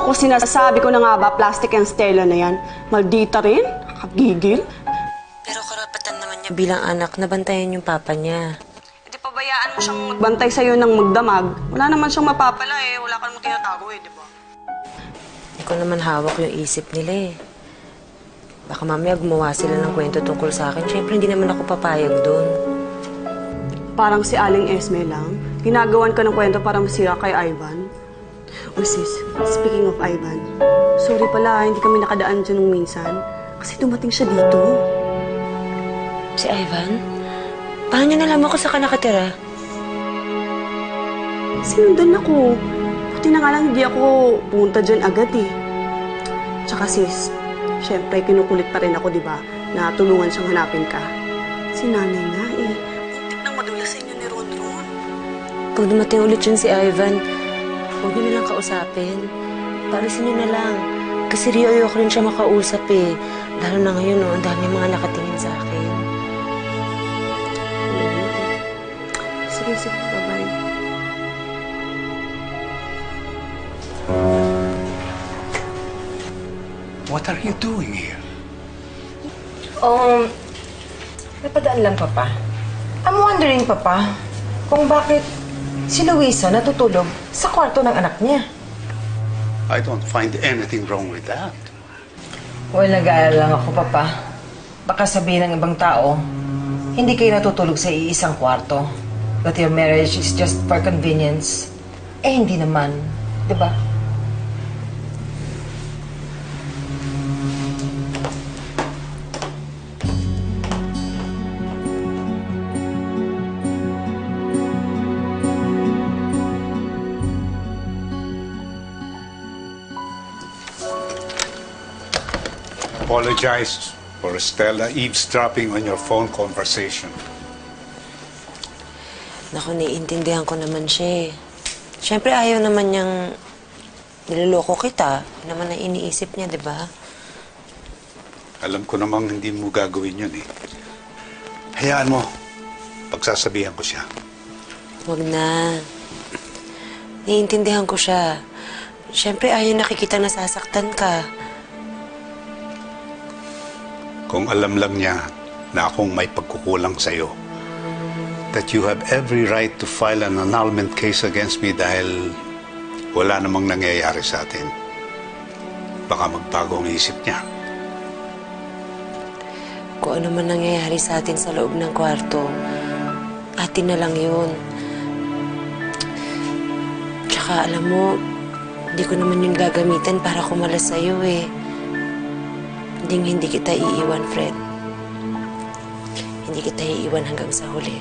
Naku, sinasabi ko na nga ba, plastic and Stella na yan. Maldita rin, nakagigil. Pero karapatan naman niya bilang anak na bantayan yung papa niya. Di pabayaan mo siyang magbantay sa'yo ng magdamag. Wala naman siyang mapapala eh. Wala ka namang tinatago eh, di ba? Hindi ko naman hawak yung isip nila eh. Baka mamaya gumawa sila ng kwento tungkol sa akin. Siyempre, hindi naman ako papayag doon. Parang si Aling Esme lang. Ginagawan ka ng kwento para masira kay Ivan. Oh sis, speaking of Ivan, sorry pala, hindi kami nakadaan dyan nung minsan. Kasi dumating siya dito. Si Ivan? Paano niya nalaman ko saan ka nakatira? Sinundan ako. Buti na nga lang hindi ako pumunta dyan agad eh. Tsaka sis, syempre kinukulit pa rin ako, di ba? Na tulungan siyang hanapin ka. Si nanay nga eh. Muntik nang madulas sa inyo ni Ron. Pag dumating ulit yun si Ivan, huwag niyo nalang kausapin. Paalisin niyo na lang. Kasi Rio, ayoko rin siya makausap eh. Lalo na ngayon, no, ang dami mga nakatingin sa akin. Sige, bye-bye. What are you doing here? Napadaan lang, Papa. I'm wondering, Papa, kung bakit si Luisa natutulog sa kwarto ng anak niya. I don't find anything wrong with that. Well, nag-aalala lang ako, Papa. Baka sabihin ng ibang tao, hindi kayo natutulog sa iisang kwarto. That your marriage is just for convenience. Eh, hindi naman. Diba? Apologize for Stella eavesdropping on your phone conversation. Naku, naiintindihan ko naman siya eh. Siyempre, ayaw naman niyang niloloko kita. Naman na iniisip niya, di ba? Alam ko namang hindi mo gagawin yun eh. Hayaan mo. Pagsasabihan ko siya. Huwag na. Naiintindihan ko siya. Siyempre, ayaw nakikita na sasaktan ka. Kung alam lang niya na akong may pagkukulang sa'yo, that you have every right to file an annulment case against me dahil wala namang nangyayari sa atin. Baka magbago ang isip niya. Kung ano man nangyayari sa atin sa loob ng kwarto, atin na lang yun. Tsaka alam mo, hindi ko naman yun gagamitan para kumalas sa'yo eh. Hindi kita iiwan, Fred. Hindi kita iiwan hanggang sa huli.